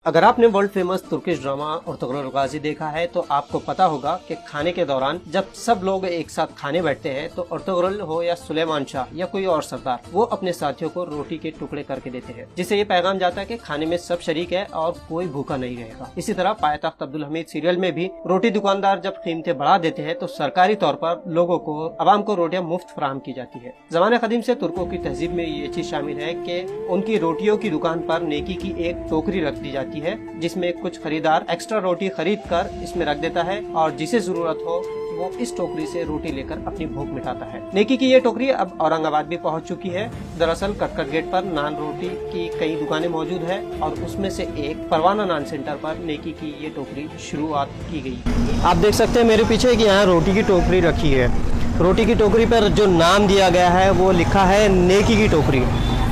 अगर आपने world famous Turkish drama Ertugrul Ghazi देखा है तो आपको पता होगा कि खाने के दौरान जब सब लोग एक साथ खाने बैठते हैं तो अर्तुगरुल हो या सुलेमान शाह या कोई और सरदार, वो अपने साथियों को रोटी के टुकड़े करके देते हैं, जिससे ये पैगाम जाता है कि खाने में सब शरीक है और कोई भूखा नहीं रहेगा। इसी तरह पायतख्त अब्दुल हमीद सीरियल में भी रोटी दुकानदार जब कीमतें बढ़ा देते हैं तो सरकारी तौर पर लोगों को, आवाम को रोटियां मुफ्त फराहम की जाती है। ज़माने कदीम से तुर्कों की तहजीब में ये चीज शामिल है कि उनकी रोटियों की दुकान पर नेकी की एक टोकरी रख दी जाती है, जिसमें कुछ खरीदार एक्स्ट्रा रोटी खरीद कर इसमें रख देता है और जिसे जरूरत हो वो इस टोकरी से रोटी लेकर अपनी भूख मिटाता है। नेकी की ये टोकरी अब औरंगाबाद भी पहुंच चुकी है। दरअसल कटकट गेट पर नान रोटी की कई दुकानें मौजूद है और उसमें से एक परवाना नान सेंटर पर नेकी की ये टोकरी शुरुआत की गई। आप देख सकते हैं मेरे पीछे कि यहाँ रोटी की टोकरी रखी है। रोटी की टोकरी पर जो नाम दिया गया है वो लिखा है नेकी की टोकरी।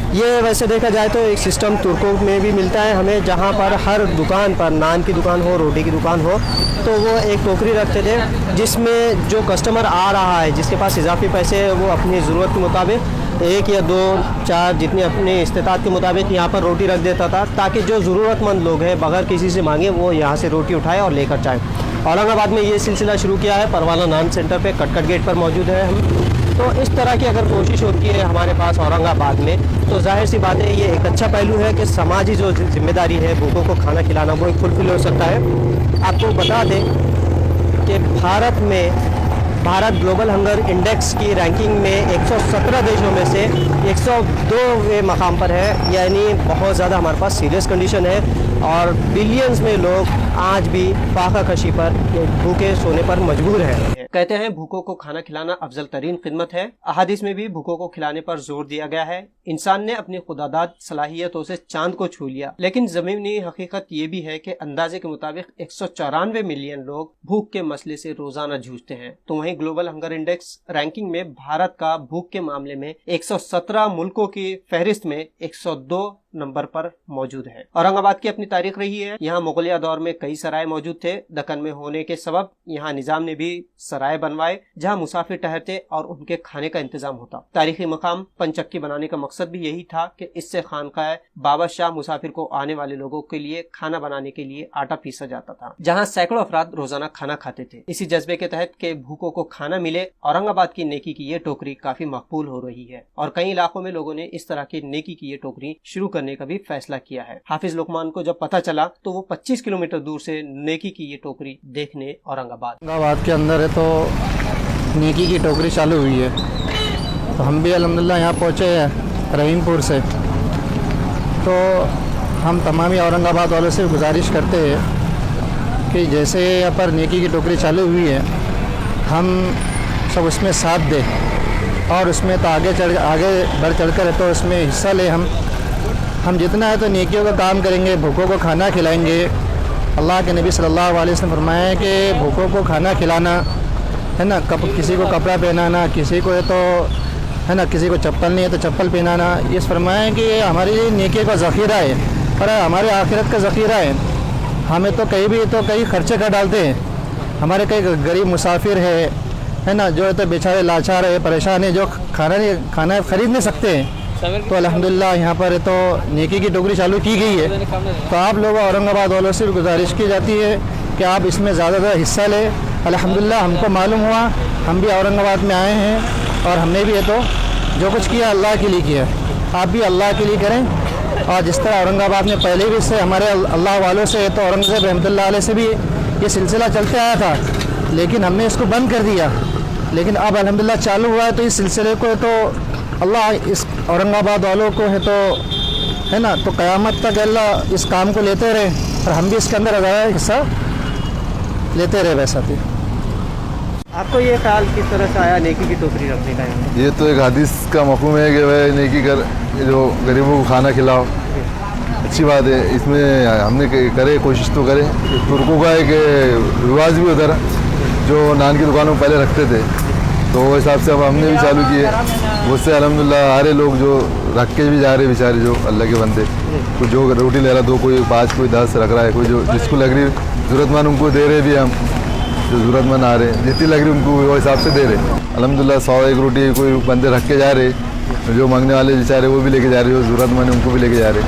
ये वैसे देखा जाए तो एक सिस्टम तुर्कों में भी मिलता है हमें, जहाँ पर हर दुकान पर, नान की दुकान हो, रोटी की दुकान हो, तो वो एक टोकरी रखते थे जिसमें जो कस्टमर आ रहा है, जिसके पास इजाफी पैसे है, वो अपनी ज़रूरत के मुताबिक एक या दो चार जितनी अपनी इस्तेताद के मुताबिक यहाँ पर रोटी रख देता था, ताकि जो ज़रूरतमंद लोग हैं बगैर किसी से मांगे वो यहाँ से रोटी उठाए और लेकर जाए। औरंगाबाद में ये सिलसिला शुरू किया है, परवाना नान सेंटर पे कटकट गेट पर मौजूद है हम। तो इस तरह की अगर कोशिश होती है हमारे पास औरंगाबाद में तो जाहिर सी बात है ये एक अच्छा पहलू है कि समाजी जो जिम्मेदारी है भूखों को खाना खिलाना वो एक फुलफिल हो सकता है। आपको बता दें कि भारत ग्लोबल हंगर इंडेक्स की रैंकिंग में 117 देशों में से 102वें मकाम पर है, यानी बहुत ज़्यादा हमारे पास सीरियस कंडीशन है और बिलियंस में लोग आज भी फाका कशी पर भूखे सोने पर मजबूर हैं। कहते हैं भूखों को खाना खिलाना अफजल तरीन खिदमत है। अहादीस में भी भूखों को खिलाने पर जोर दिया गया है। इंसान ने अपनी खुदादाद सलाहियतों से चांद को छू लिया, लेकिन ज़मीनी हकीकत ये भी है कि अंदाजे के मुताबिक 194 मिलियन लोग भूख के मसले से रोजाना जूझते हैं। तो वहीं ग्लोबल हंगर इंडेक्स रैंकिंग में भारत का भूख के मामले में 117 मुल्कों की फहरिस्त में 102 नंबर पर मौजूद है। औरंगाबाद की अपनी तारीख रही है। यहाँ मुगलिया दौर में कई सराय मौजूद थे। दक्कन में होने के सबब यहाँ निजाम ने भी सराय बनवाए जहाँ मुसाफिर ठहरते और उनके खाने का इंतजाम होता। तारीखी मकाम पंचक्की बनाने का मकसद भी यही था कि इससे खानकाह बाबा शाह मुसाफिर को आने वाले लोगों के लिए खाना बनाने के लिए आटा पीसा जाता था, जहाँ सैकड़ों अफराद रोजाना खाना खाते थे। इसी जज्बे के तहत के भूखों को खाना मिले, औरंगाबाद की नेकी की ये टोकरी काफी मकबूल हो रही है और कई इलाकों में लोगों ने इस तरह की नेकी की ये टोकरी शुरू करने का भी फैसला किया है। हाफिज लुकमान को जब पता चला तो वो 25 किलोमीटर दूर से नेकी की ये टोकरी देखने औरंगाबाद के अंदर है तो नेकी की टोकरी चालू हुई है। तो हम भी अल्हम्दुलिल्लाह यहाँ पहुँचे हैं रहीमपुर से। तो हम तमामी औरंगाबाद वालों से गुजारिश करते हैं कि जैसे यहाँ पर नेकी की टोकरी चालू हुई है हम सब उसमें साथ दें और उसमें तो आगे बढ़ चढ़कर तो उसमें हिस्सा लें। हम जितना है तो नेकियों का काम करेंगे, भूखों को खाना खिलाएंगे। अल्लाह के नबी सल्लल्लाहु अलैहि वसल्लम फरमाया है कि भूखों को खाना खिलाना है ना, किसी को कपड़ा पहनाना, किसी को है तो है ना, किसी को चप्पल नहीं है तो चप्पल पहनाना, ये फरमाया है कि हमारी नेकी का ज़ख़ीरा है और हमारे आखिरत का ज़ख़ीरा है। हमें तो कई खर्चे कर डालते हैं। हमारे कई गरीब मुसाफिर है ना, जो है तो बेचारे लाचार है, परेशान है, जो खाना ख़रीद नहीं सकते हैं। तो अल्हम्दुलिल्लाह यहाँ पर तो नेकी की टोकरी चालू की गई है। तो आप लोग औरंगाबाद वालों से गुजारिश की जाती है कि आप इसमें ज़्यादा हिस्सा लें। अल्हम्दुलिल्लाह हमको मालूम हुआ, हम भी औरंगाबाद में आए हैं और हमने भी है तो जो कुछ किया अल्लाह के लिए किया। आप भी अल्लाह के लिए करें। और जिस तरह औरंगाबाद में पहले भी से हमारे अल्लाह वालों से तो औरंगज़ेब रहमतुल्लाह अलैह से भी ये सिलसिला चलते आया था, लेकिन हमने इसको बंद कर दिया। लेकिन अब अल्हम्दुलिल्लाह चालू हुआ है तो इस सिलसिले को तो अल्लाह इस औरंगाबाद वालों को है तो है ना, तो क़यामत तक अल्लाह इस काम को लेते रहे और हम भी इसके अंदर ज़्यादा हिस्सा लेते रहे। वैसा थी। आपको ये ख्याल किस तरह से आया नेकी की टोकरी रखने का? ये तो एक हदीस का मफ़हूम है कि वह नेकी कर जो गरीबों को खाना खिलाओ, अच्छी बात है। इसमें हमने करे कोशिश तो करें। तुर्कों का एक रिवाज भी उधर जो नान की दुकानों में पहले रखते थे, तो वो हिसाब से अब हमने भी चालू किए। उससे अल्हम्दुलिल्लाह सारे लोग जो रख के भी जा रहे बेचारे, जो अल्लाह के बंदे, तो जो रोटी ले रहा, दो कोई 5 कोई 10 रख रहा है, कोई जो जिसको लग रही ज़रूरतमंद उनको दे रहे भी हम, जो ज़रूरतमंद आ रहे जितनी लग रही उनको वो हिसाब से दे रहे। अल्हम्दुलिल्लाह 100 रोटी कोई बंदे रख के जा रहे, जो मांगने वाले बेचारे वो भी लेके जा रहे, जो ज़रूरतमंद उनको भी लेके जा रहे।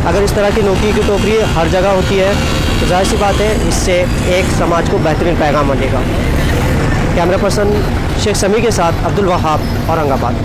अगर इस तरह की नौकी की टोकरी हर जगह होती है तो जाहिर सी बात है इससे एक समाज को बेहतरीन पैगाम मिलेगा। कैमरा पर्सन शेख समी के साथ अब्दुल वहाब, औरंगाबाद।